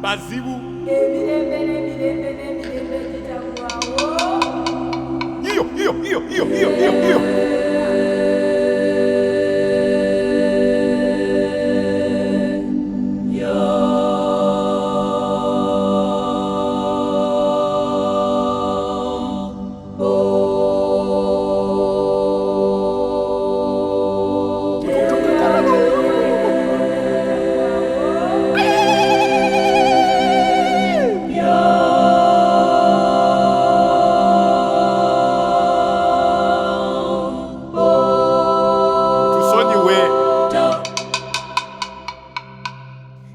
Bazibu. Iyo.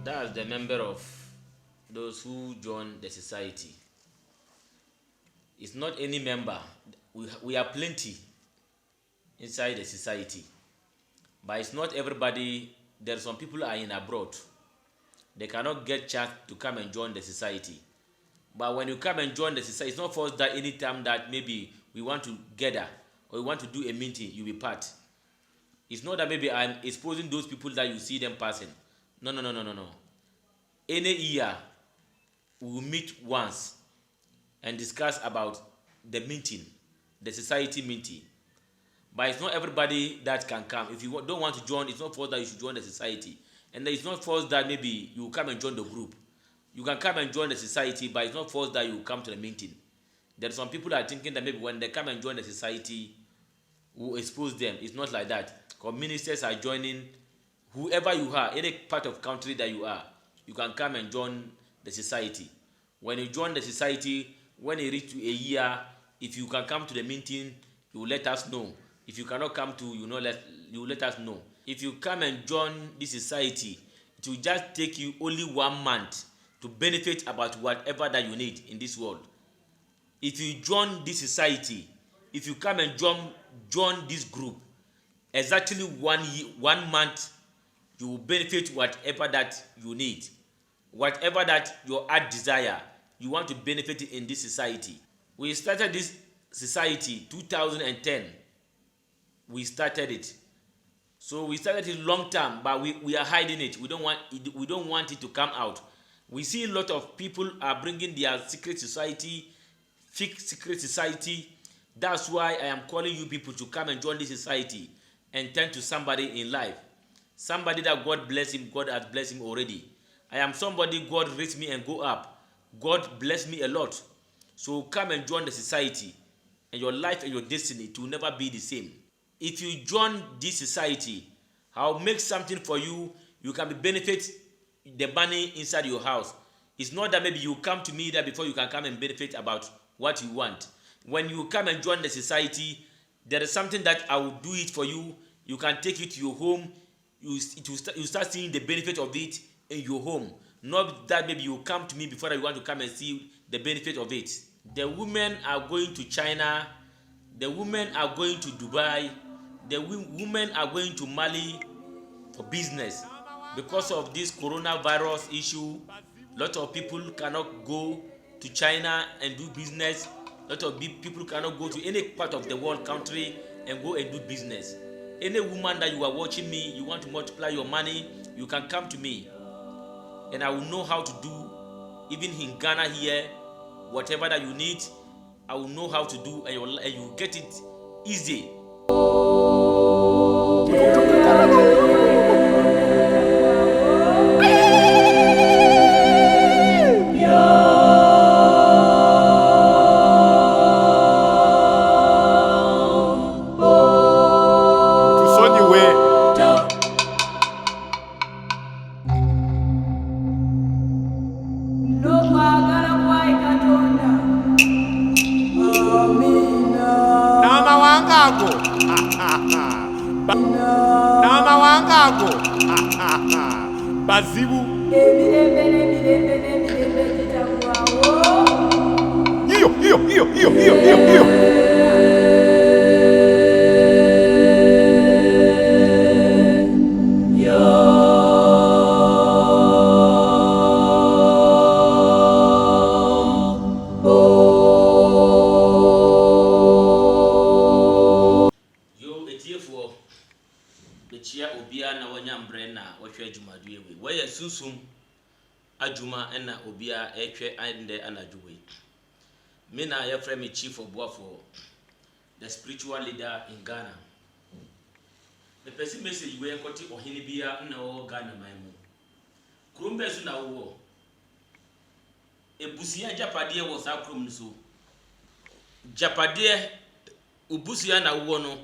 That's the number of those who join the society. It's not any member. We are plenty inside the society, but it's not everybody. There are some people are in abroad. They cannot get chance to come and join the society. But when you come and join the society, it's not forced that any time that maybe we want to gather or we want to do a meeting, you be part. It's not that maybe I'm exposing those people that you see them passing. No. Any year, we will meet once and discuss about the meeting, the society meeting. But it's not everybody that can come. If you don't want to join, it's not forced that you should join the society. And it's not forced that maybe you come and join the group. You can come and join the society, but it's not forced that you come to the meeting. There are some people that are thinking that maybe when they come and join the society, we'll expose them. It's not like that. Because ministers are joining. Whoever you are, any part of country that you are, you can come and join the society. When you join the society, when you reach to a year, if you can come to the meeting, you will let us know. If you cannot come to, you will let us know. If you come and join this society, it will just take you only 1 month to benefit about whatever that you need in this world. If you join this society, if you come and join this group, exactly 1 month, you will benefit whatever that you need. Whatever that your heart desire, you want to benefit in this society. We started this society 2010. We started it. So we started it long term, but we are hiding it. We don't want it to come out. We see a lot of people are bringing their secret society, fake secret society. That's why I am calling you people to come and join this society and turn to somebody in life. Somebody that God bless him, God has blessed him already. I am somebody God raised me and go up. God bless me a lot. So come and join the society, and your life and your destiny, it will never be the same. If you join this society, I'll make something for you. You can benefit the money inside your house. It's not that maybe you come to me that before you can come and benefit about what you want. When you come and join the society, there is something that I will do it for you. You can take it to your home. You start seeing the benefit of it in your home. Not that maybe you come to me before you want to come and see the benefit of it. The women are going to China. The women are going to Dubai. The women are going to Mali for business. Because of this coronavirus issue, a lot of people cannot go to China and do business. A lot of people cannot go to any part of the world country and go and do business. Any woman that you are watching me, you want to multiply your money, you can come to me. And I will know how to do, even in Ghana here, whatever that you need, I will know how to do, and you will get it easy. Nama wangago. Bazibu. Iyo. Chia obia na wanya mbrɛ na wɔhwɛ adwumadeɛ we wɔyɛ susum adwuma na obia ehwe ande anadwuwe me na yefrɛ me chief obuafo the spiritual leader in Ghana. The person message we ekoti ohene bia na o Ghana man mu krombe so na wo ebusia japade wo sa krom nso japade obusia na wo no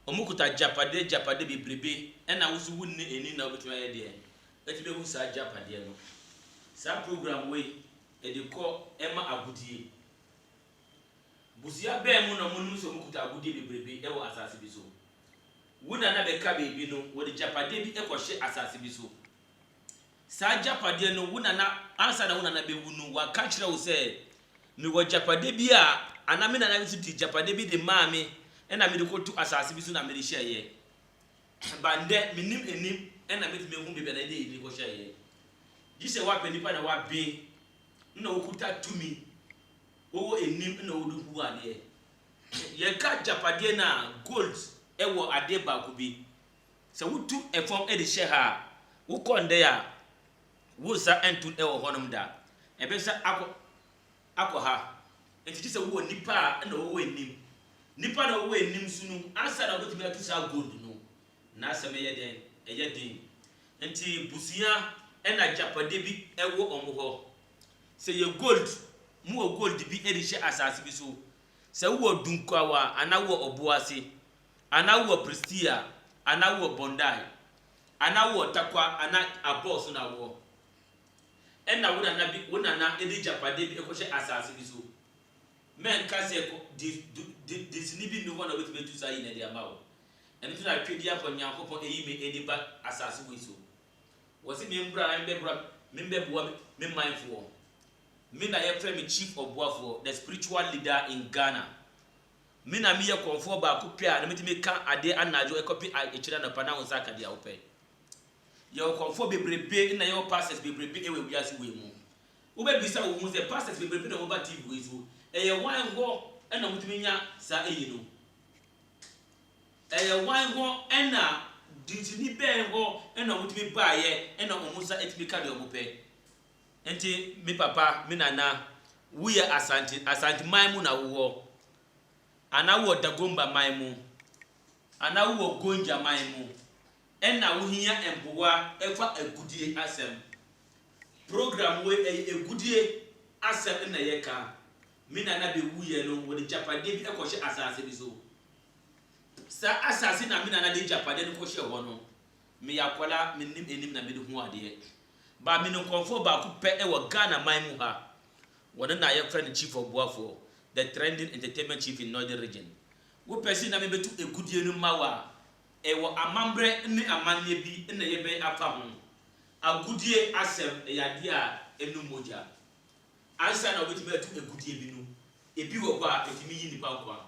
omukuta japade bebrebe na wo so wunne eni na obetu aye de etibe hu sa japade no sa program we ediko ema agudie busia be mu na munum so mukuta agudie bebrebe e wo asase bi so wuna na be ka bebi no wo de japade bi ekohye asase bi so sa japade no wuna na ansa na wuna na be wunu wa ka kire wo se me wo japade bi a aname na na bi di japade bi de maame na me de ko tu asase bi so na me de hye bande minim enim na me ti me hu be na de ni ko hye gise wa pe nipa na wa be na okuta tumi wo enim na wo du hu ade ye ka japade na gold ewo ade ba ko bi se wutu efom e de hye ha wo konde ya wo sa entu ewo honum da ebe sa akọ ha enti se wo nipa na wo enim nipa na wo enim sunu ansa na wo timi atu sa gold no na aseme ye den eye den enti busia na japade bi ewo omo se ye gold mu o gold bi e de hye asase bi so se wo dunkwawa ana wo obuase ana wo prestia ana wo bondai ana wo takwa ana abos na wo enna wona na edi japade bi ekohye asase bi so men ka se ko di sinibi no wona wetu betu sai na dia mawo eni tuna twedi akọ nyankopon eyi me edi ba asase we so wosi me mbra membe bua me mindful me na ye frame chief obuafo the spiritual leader in Ghana. Me na me ye konfo ba ko pia na metime ka ade anajo e copy e kira na pana won saka dia ope ye konfo bebrebe na ye pastors bebrebe e we wiase we mu wo be bisa wo mu se pastors bebrebe na wo ba TV we so e ye wan ho e na mutime nya sa eyi no e ye wan ho e na ditini be ho e na mutime ba ye e na omusa etime ka de omupe enti me papa me nana wo ye asante maimu na wo ana wo dagomba maimu ana wo gonja maimu enna wo hia emboa efa agudie asem program we agudie asem na ye ka me nana be wuye no wo de japade bi ekohye asase bi so sa asase na me nana de japade no kohye ho no me yakola me nim enim na me de hu ade ba me no konfo ba ku pe e wo Ghana maimu ha wona na ye friend chief obuafo the trending entertainment chief in northern region wo person na me betu egudie no mawa e wo amambre ni amane bi na ye be afa ho agudie asem e yade a enu moja ansa na obetu betu egudie bi no ebi wo kwa etimi yi nipa kwa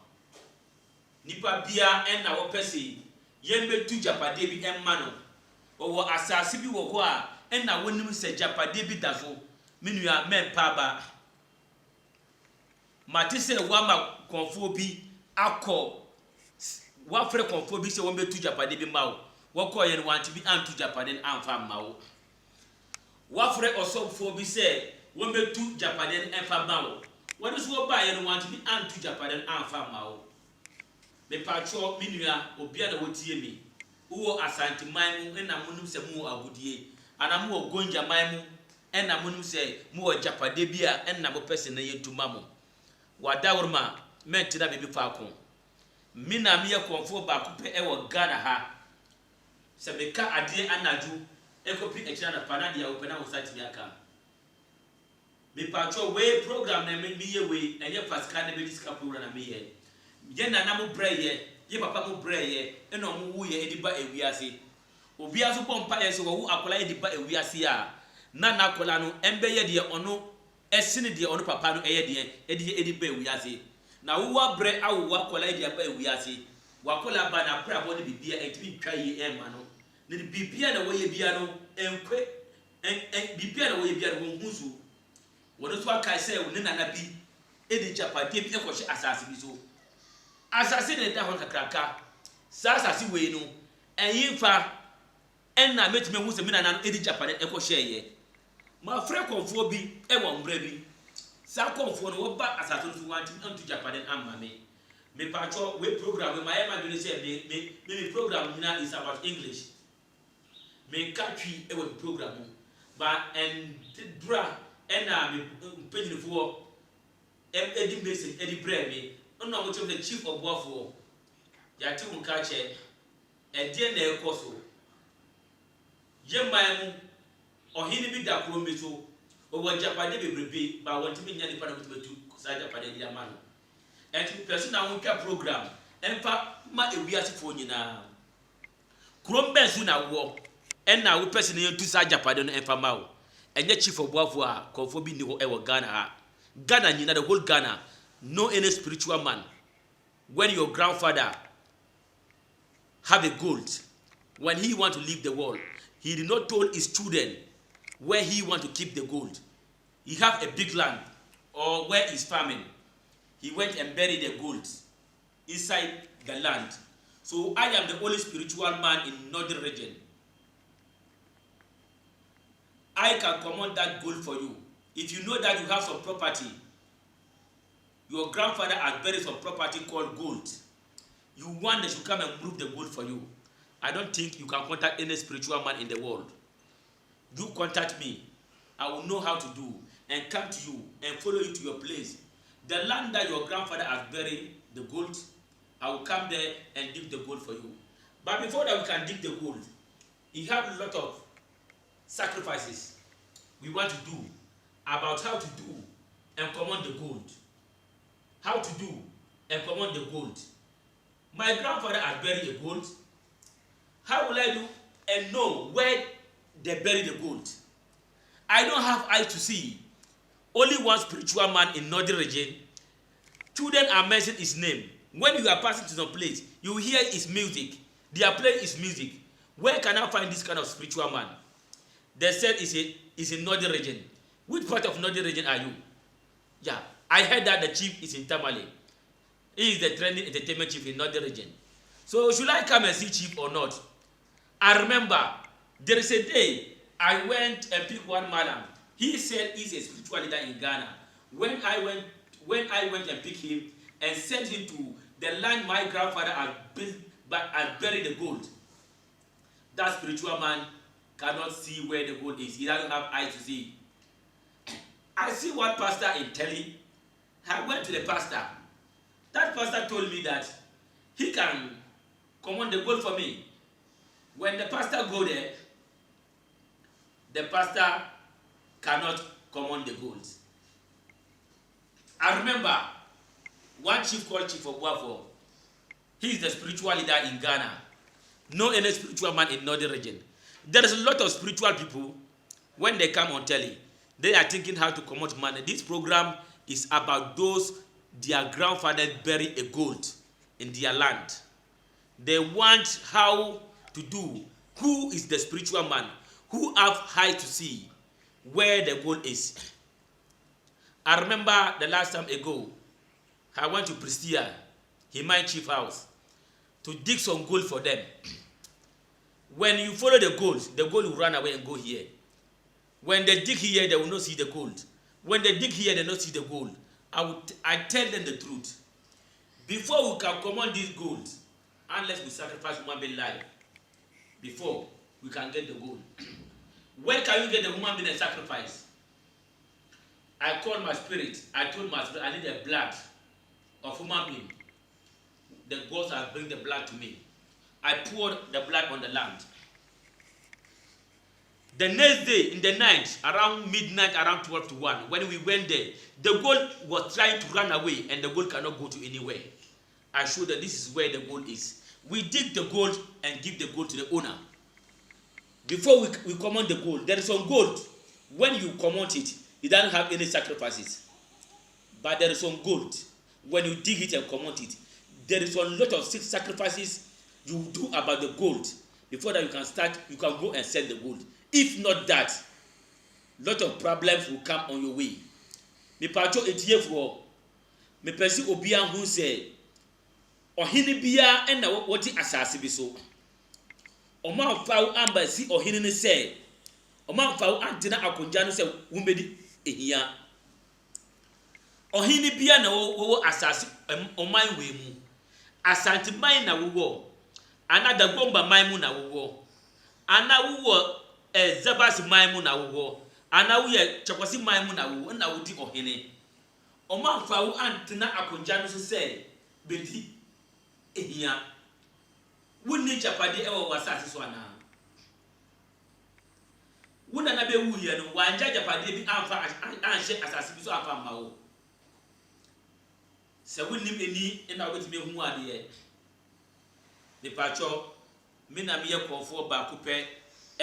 nipa bia na wo person ye betu japade bi emma no wo asase bi wo ho a na wonim se japade bi da so menua mempa ba matise wa ma konfo bi akọ wa frɛ konfo bi se won betu japade bi mawo wo kɔ ye no wanti bi antu japade anfa mawo wa frɛ osofo bi se won betu japade anfa mawo won so ba ye no wanti bi antu japade anfa mawo me patro minua obia na wotie mi wo asante man mu na munum se mu agudie ana mu ogonja man mu na munum se mu japade bi a na mo pese na yetuma mo wadawrma mentina bebi faako mina me ye konfo ba ko pe e wo Ghana ha se me ka ade anaju e ko pi e kira na panade ya open na wosati bi aka me patro we program na me ye we enye pascal na be disca program na me ye je na mo breye ye papa mo breye e no mo wu ye ediba ewiase obi aso pompa ye se wo wu akola ediba ewiase a na akola no embe ye de ono esini de ono papa no eye de ediba ewiase na wo wa bre awo akola ediba ewiase wakola ba na pra bo ne bibia entibi twa ye ema no ne bibia na wo ye bia no enkwe bibia na wo ye bia no hunsu wo no so aka se wo ne nana bi edi japade bi ekohye asase bi so asase ne da hon kakraka sa asase we no enyifa enna metime hu se me nana no edi japade ekohye ye ma frɛ kɔnfoɔ bi ɛwɔ mbrɛ bi saa kɔnfoɔ no wɔba asase so wanti antu Japan amma me patcho we program we my ma dwene say me program na is about English me katwi ɛwɔ program ba and bra ɛna me mpanyinfoɔ edi message edi brɛ me no mo the chief of boafo ya ti mu ka che e die na ekoso ye man ohini bi da kro meso o wo Japade bebrebe ba won ti me nya nipa na mutu sa Japade dia man and person na won ka program emfa ma ewiasefo nyina kro mbensu na wo en na wo person na tu sa Japade no emfa ma wo enye chief of boafo a konfo bi ni ho e wo Ghana ha Ghana nyina the whole Ghana no any spiritual man when your grandfather have a gold when he want to leave the world he did not told his children where he want to keep the gold. He have a big land or where he's farming. He went and buried the gold inside the land. So I am the only spiritual man in northern region. I can command that gold for you. If you know that you have some property, your grandfather has buried some property called gold. You want they should come and move the gold for you. I don't think you can contact any spiritual man in the world. You contact me. I will know how to do and come to you and follow you to your place. The land that your grandfather has buried the gold, I will come there and dig the gold for you. But before that we can dig the gold, he have a lot of sacrifices we want to do about how to do and command the gold. How to do and command the gold. My grandfather has buried the gold. How will I do and know where they bury the gold? I don't have eyes to see. Only one spiritual man in northern region. Children are mentioned his name. When you are passing to some place, you hear his music. They are playing his music. Where can I find this kind of spiritual man? They said is in northern region. Which part of northern region are you? Yeah, I heard that the chief is in Tamale. He is the trending entertainment chief in northern region. So should I come and see chief or not? I remember there is a day I went and picked one man. He said he's a spiritual leader in Ghana. When I went and picked him and sent him to the land my grandfather had built but had buried the gold. That spiritual man cannot see where the gold is. He doesn't have eyes to see. I see one pastor in Telly. I went to the pastor. That pastor told me that he can command the gold for me. When the pastor go there, the pastor cannot command the gold. I remember one chief called Chief of Boafo. He is the spiritual leader in Ghana. No any spiritual man in northern region. There is a lot of spiritual people, when they come on telly, they are thinking how to command money. This program is about those their grandfathers bury a gold in their land. They want how to do. Who is the spiritual man who have eye to see where the gold is? I remember the last time ago, I went to Prestia, my chief house, to dig some gold for them. When you follow the gold will run away and go here. When they dig here, they will not see the gold. When they dig here, they will not see the gold. I tell them the truth. Before we can command this gold, unless we sacrifice human being life, before we can get the gold. Where can you get the human being and sacrifice? I called my spirit. I told my spirit I need the blood of human being. The gods have bring the blood to me. I poured the blood on the land. The next day, in the night, around midnight, around 12 to 1, when we went there, the gold was trying to run away and the gold cannot go to anywhere. I showed that this is where the gold is. We dig the gold and give the gold to the owner. Before we command the gold, there is some gold. When you command it, it doesn't have any sacrifices. But there is some gold. When you dig it and command it, there is a lot of sacrifices you do about the gold. Before that you can go and sell the gold. If not that, lot of problems will come on your way. Me pacho etie for me pesi obia hu se ohene bia na woti asase bi so. Oma fa amba si ohene ne se ɔma mfa wo antena akonja no sɛ wumbedi ehia ɔhene bia na wo asase ɔman we mu asante man na wo ana dagomba man mu na wo ana wo zebas man mu na wo ana wo ye chekwasi man mu na wo na wo di ɔhene ɔma mfa wo antena akonja no so sɛ bedi ehia wunni japade ewo wasase so ana wuna na be wuye no wanja japade bi amfa anhye asase bi so afa ma wo se wunnim eni na obetime hu ade ye me pacho me na me ye konfo ba kupɛ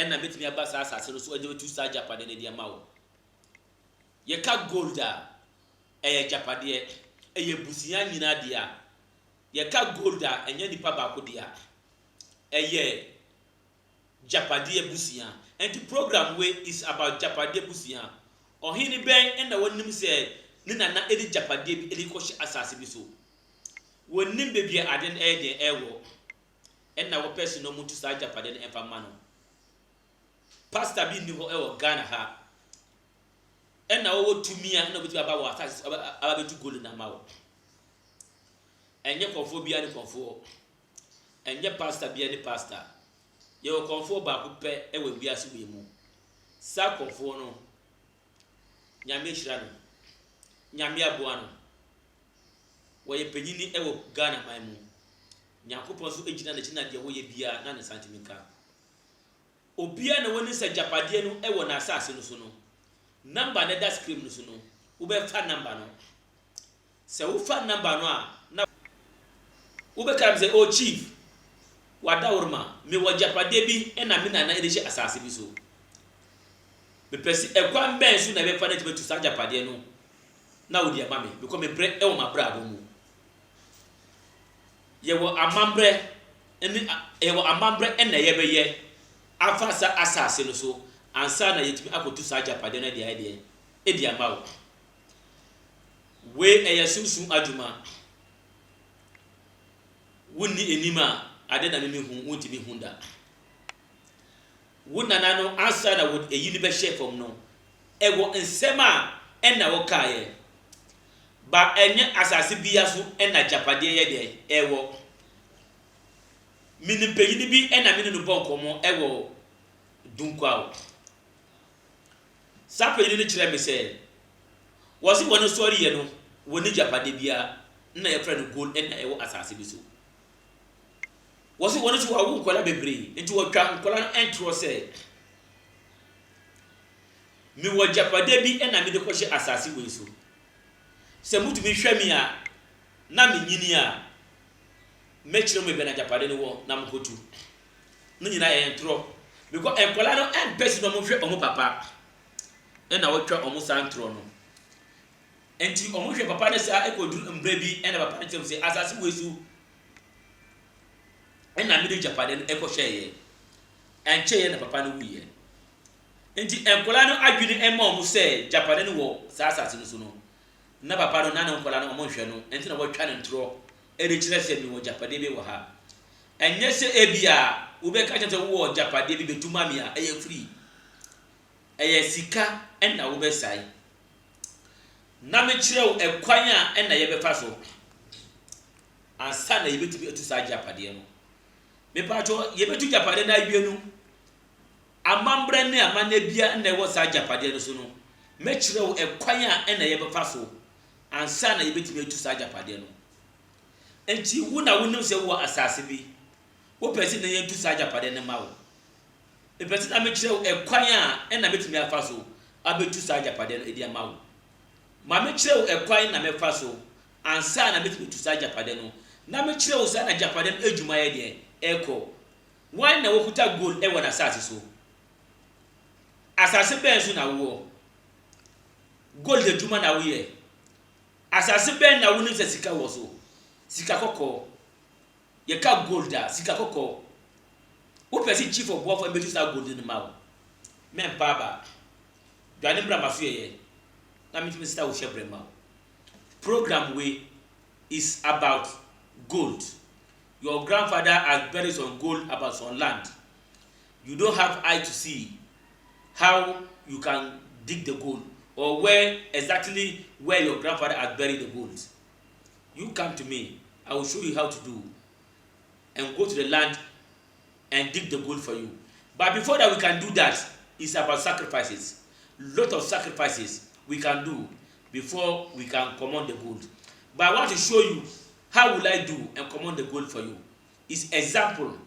na betime aba sa asase no so ade wetu sa japade na dia ma wo ye ka gold a eye japade eye busia nyina dia ye ka gold a enya nipa ba ko dia eye japade busia. And the program way is about japade busia. Ohini ben na wonim se ne nana edi japade bi edi kohye asase bi so. Wonim bebi aden de ewo. Na wo person no mutu sa japade ne emfa ma no. Pastor bi ni ho ewo Ghana ha. Na wo tumia na betu aba wo asase aba betu gold na ma wo. Enye konfo bia ni konfo. Enye pastor bia ni pastor. Ye wo konfo ba ko pe e we biase we mu sa konfo no nyame hira no nyame aboa no wo ye panyini e wo Ghana man mu nyakopon so ejina na china de wo ye bia na ne santimika obia na woni sa japade no e wo na asase no so no number na da screen no so no wo be fa number no se wo fa number no a na wo be kam say oh chief wada urma me wo japade bi na me na ede hye asase bi so me pesi ekwan ben so na be fa na tibetu sa japade no na wo dia ma me because me bre e wo ma bra abomu ye wo amambre eni ye wo amambre na ye be ye afa sa asase no so ansa na yetimi akotu sa japade na dia ede e dia ma wo we eyesusu adwuma wonni enima ade na me hu wontimi hunda wonna na no asa na wo eyini be hye fom no ewo nsema na wo kae ba enye asase bia so na japade ye de ewo mini peyini bi na mini no bonkomo ewo dunkwa sa peyini ni kire me se wo si wono story ye no woni japade bia na ye friend gold na ewo asase bi so wosi wonu ti wawu nkola bebre enti wotwa nkola entro se mi wo japade bi na mi de kohye asase we so se mutu mi hwa mi a na mi nyini a mechiro me be na japade ne wo na mkotu no nyina entro because enkola no empesi no mo hwe omo papa na wotwa omo santro no enti omo hwe papa ne sa ekodu mbre bi na papa ne tem se asase we so na mi de japade no ekohye enche ye na papa no wiye enti enkola no adwini ema omo se japade no wo sa asase no so no na papa no na enkola no omo hwe no enti na wotwa ne ntro eri kire se mi wo japade bi wo ha enye se ebia wo be ka chete wo japade bi betuma mi a eye free eye sika na wo be sai na me kire wo ekwan a na ye be fa so ansa na ye betu etu sa japade no me pacho ye betu japade na awienu amambre ne amane bia na wo sa japade no so no me kire wo ekwan a na ye be fa so ansa na ye betu etu sa japade no enti wo na wonim se wo asase bi wo pesi na ye etu sa japade ne ma wo e pesi na me kire wo ekwan a na betu me afa so abetu sa japade no edi ama wo ma me kire wo ekwan na me fa so ansa na betu etu sa japade no na me kire wo sa na japade no edwuma ye de eko wan na wokuta gold e wona asase so asase ben so na wo gold edwuma na wo ye asase ben na wonim se sika wo so sika kokko ye ka gold a sika kokko wo pesi chief of war for medu sa gold ni ma wo men baba dwane bra ma so ye na me timi sta wo hye brema program we is about gold. Your grandfather has buried some gold about some land. You don't have eye to see. how you can dig the gold, or where exactly where your grandfather had buried the gold. You come to me, I will show you how to do, and go to the land and dig the gold for you. But before that we can do that, it's about sacrifices. Lot of sacrifices we can do before we can command the gold. But I want to show you how will I do and command the gold for you. It's example.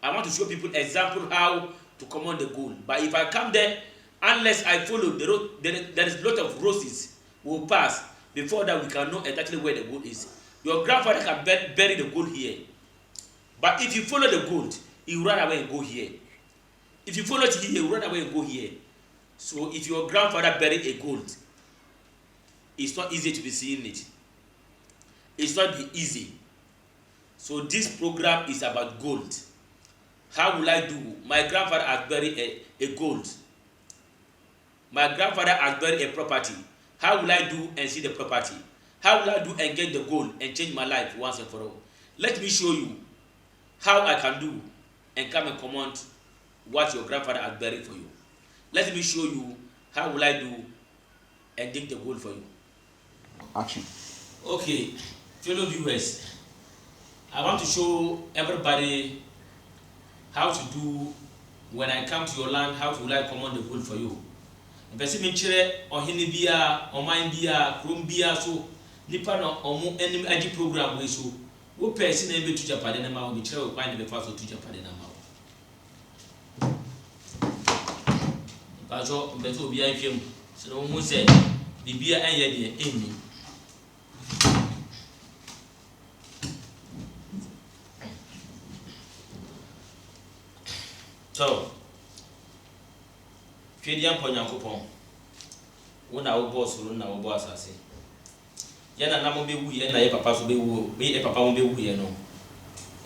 I want to show people example how to command the gold. But if I come there, unless I follow the road, there is a lot of roses will pass. Before that we can know exactly where the gold is. Your grandfather can bury the gold here. But if you follow the gold, he will run away and go here. If you follow it here, he will run away and go here. So if your grandfather buried a gold, it's not easy to be seeing it. It's not be easy. So this program is about gold. How will I do? My grandfather has buried a gold. My grandfather has buried a property. How will I do and see the property? How will I do and get the gold and change my life once and for all? Let me show you how I can do and come and command what your grandfather has buried for you. Let me show you how will I do and dig the gold for you. Action. Okay, fellow viewers, I want to show everybody how to do when I come to your land, how will I command the gold for you. Mpesi me chere ohene bia, oman bia, krom bia so nipa na omo enim agi program we so wo pesi na ebe tu Japan na ma wo me chere wo kwan na be fa so tu Japan na ma wo. Ba so mpesi obi an hwem se no mu se bibia anye de eni. So Fedian Ponyankopon, when I will boss or now boss, I say. Yana Namo be we and I papa so be woo, be a papa won't be we no.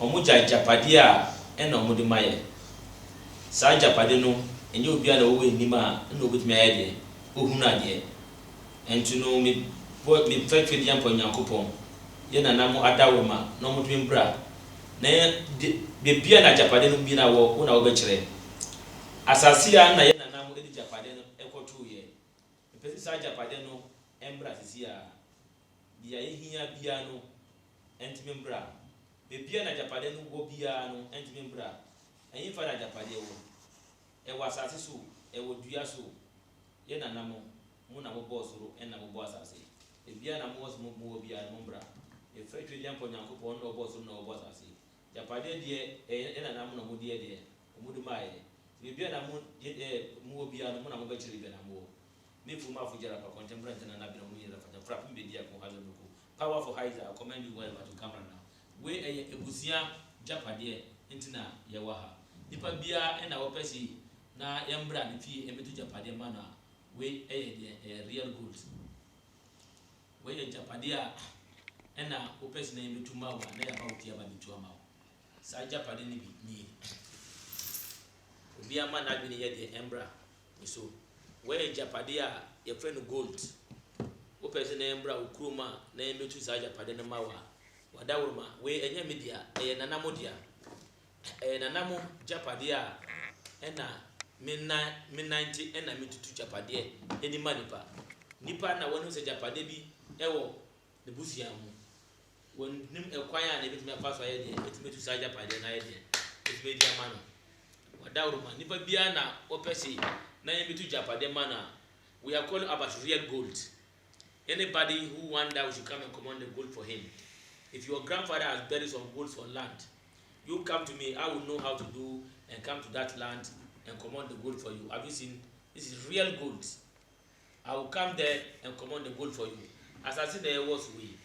Omuja Japadia and Omudimaya. Sa Japadeno, and you'll be an old Nima, no with me idea, Uhuna dear. And to know me, what me fed Fedian Ponyankopon. Yana Namo Adawama, no more bra. Nay, the Biana Japadeno Bina walk when I will betray. As I see Anna Yana Namo Japadeno echo 2 years. The Pesisa Japadeno embra is here. Dia here piano and membra. The Biana Japadeno go piano and membra. And if I Japadeo, it was Asisu, it would do so. Yana Namo, Muna boss and Namo boss. I say. The Biana was more beyond Mumbra. A French William Ponyankopon no boss no boss. I say. Japade dear, and I'm no dear dear, Mudumai. Maybe I'm more beyond Mona Betchery than I'm more. Me for Mafujara for contemporary and I've been aware of the frapping media for Hazanuku. Power for Heiser, I commend you well to come now. We a Busia, Japade, Intina, Yawaha. Nipa Bia and our Pessy, na Yambra, and Fee, and to Japade Mana, we a real goods. We a Japadia, and now Opes name to Mawa, and they about Yabami to Amau. Saja Padini ni Obia man had been here the Embra. So where Japadia your friend gold. O person Embra Ukruma name to Saja Padena Mawa. Wadawma we enya media e nanamodia. E nanamo Japadia ena min 90 ena mitu Japadia any manipa. Nipa na wonu se Japade bi ewo the busiamu. When nim acquire and it may pass away, it's made to Saja Paddy and idea. It's made your manner. Wadawma, Nipa Biana, Opesi, Naimi to Japade manner. We are calling about real gold. Anybody who wonder we should come and command the gold for him. If your grandfather has buried some gold for land, you come to me, I will know how to do and come to that land and command the gold for you. Have you seen? This is real gold. I will come there and command the gold for you. As I see there was we.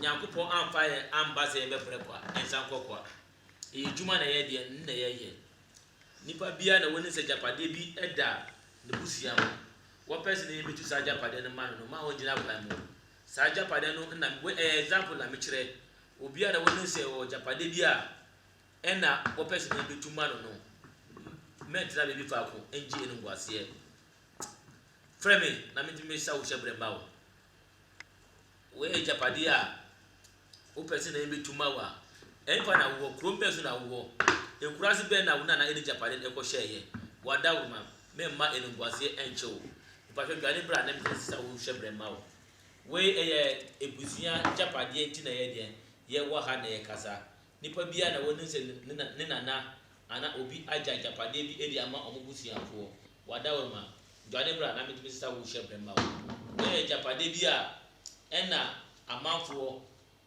Nyankopon amfire ambase emeprekwa ensankokwa ejuma na ye de na ye nipa bia na woni se Japade bi eda ne busia mo wo person e betu sa Japade no man no ma ho gina kwa mo sa Japade no na example na me kire obi a na woni se o Japade bi a ena wo person e betu man no metra be bi fa ko enji enu ngwase frame na me timi sa wo shebre ba wo we Japade a o person na be tumawa enfa na wo krombe so na wo enkurase be na wo na ene Japade e ko share ye wada wo ma me ma enungwase enche wo pa hwe dwane bra na me sisa wo hwe bre ma wo we eye ebusia japade enti na ye de ye wo ha na ye kasa nipa bia na woni se ne nana ana obi aja japade bi edi ama omobusiafo wada wo ma dwane bra na me sisa wo hwe bre ma wo we japade bi a ena amanfo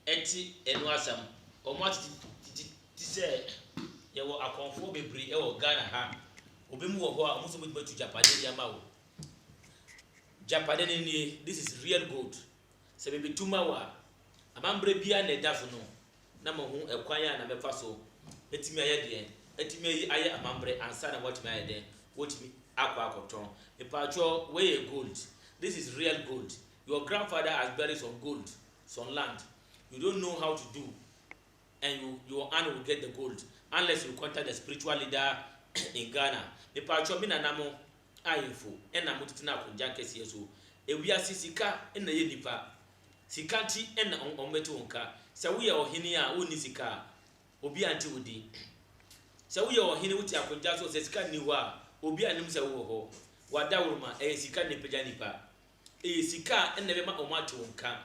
eti enu asam omo ti se ye wo akonfo bebri e wo Ghana ha obi mu wo ho a omuso mo tu japade bi ama wo japade ni this is real gold se be bituma wa amambre bia na edafo no na mo hu ekwan ya na befa so etimi aye de etimi ayi aye amambre ansa na watimi aye de watimi akwa akoton ipacho we gold. This is real gold. Your grandfather has buried some gold, some land. You don't know how to do, and your aunt will get the gold unless you contact the spiritual leader in Ghana. Ipacho mi na namo ayefo ena mutitina akonja kese so ewia sisika ena ye nipa sikati ena ombeto nka se wo ye ohini a woni sika obi anti wodi se wo ye ohini wuti akonja so se sika ni ho a obi anim se wo ho wada wuruma sika ne peja nipa sika ena be ma omato nka.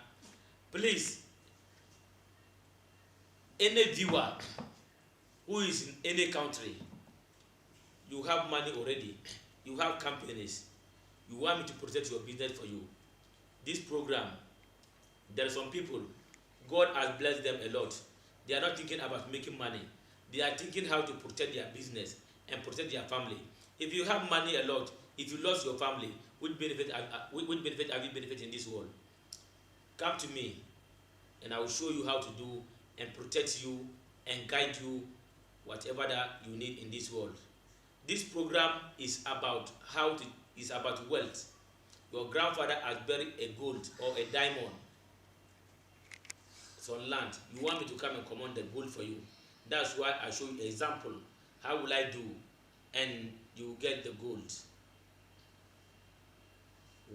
Please, any viewer who is in any country, you have money already, you have companies, you want me to protect your business for you. This program, there are some people, God has blessed them a lot. They are not thinking about making money. They are thinking how to protect their business and protect their family. If you have money a lot, if you lost your family, which benefit have you benefit in this world? Come to me, and I will show you how to do and protect you and guide you whatever that you need in this world. This program is about wealth. Your grandfather has buried a gold or a diamond, some land. You want me to come and command the gold for you. That's why I show you an example. How will I do? And you get the gold.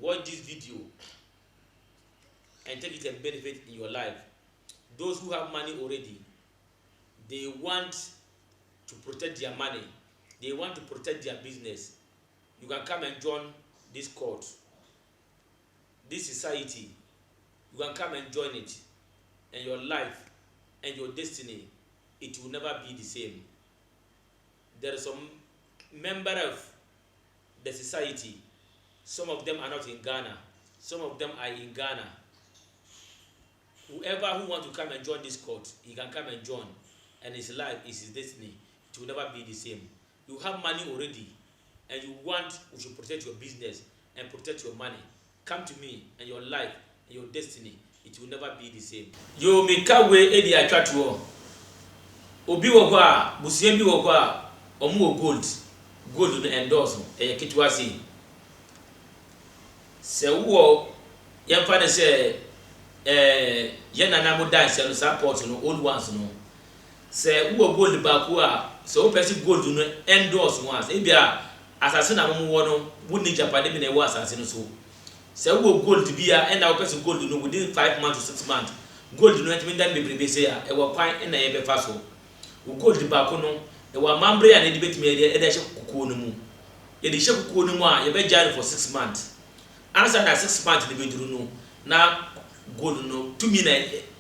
Watch this video and take it and benefit in your life. Those who have money already, they want to protect their money. They want to protect their business. You can come and join this court, this society. You can come and join it, and your life and your destiny, it will never be the same. There are some members of the society. Some of them are not in Ghana. Some of them are in Ghana. Whoever who wants to come and join this court, he can come and join, and his life is his destiny. It will never be the same. You have money already, and you should protect your business and protect your money. Come to me, and your life and your destiny, it will never be the same. You make a way edi atwatwo. Obi wo ho a, busiem bi wo ho a, omo gold no endorse kitwa si. Se wo yemfa ne se ye nana mo dance no support no old ones no. Se wo gold ba ko a, se wo pesi gold no endorse once. E bia asase na mo wo no, wo ni Japan bi na wo asase no so. Se wo gold bia e na wo pesi gold no within 5 months to 6 months. Gold no enti dan bebrebe se a e wo kwan e na ye be fa so. Wo gold ba ko no e wa mambre ya na di betime e de hye kukuo no mu. Ye de hye kukuo no mu a ye be jare for 6 months. Answer that 6 months de be duru no na gold no to me na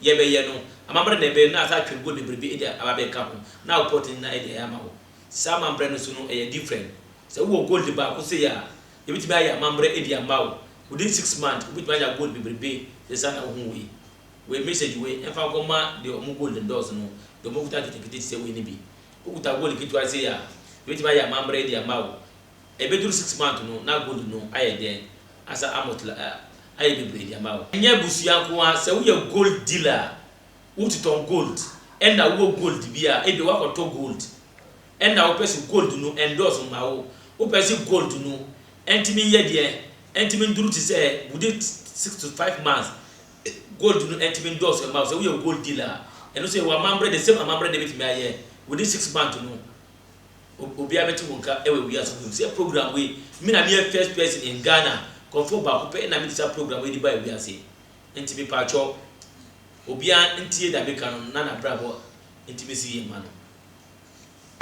ye be ye no amambre na be na asa twe gold bebrebe e de ababe ka ho na wo pot na e de ya ma ho. Sa mambre no so no e different. Se wo gold ba ko se ya ye bitime aye amambre e de ama wo within 6 months wo bitime aye gold bebrebe se sa na ho we message we enfa ko ma de omo gold endorse no de omo kuta kitikiti se we ni bi okuta gold kitwa se ya bitime aye amambre e de ama wo e be duru 6 months no na gold no aye de asa amotla aye bebrebe de ama wo nya busuya ko a se wo ye gold dealer wo titon gold and na wo gold bia e be wa koto gold and na wo pesi gold no endorse ma wo pesi gold no entimi ye de entimi nduru ti se within 6 to 5 months gold no entimi endorse ma so wo ye gold dealer and so wa mambre the same mambre de betimi aye within 6 months no obi abeti wonka ewe wi aso say program we me na me first person in Ghana confirm ba ko pe na me this program we di ba wi ase entimi pa cho obi an ntie da be kan na brabo entimi si ye ma no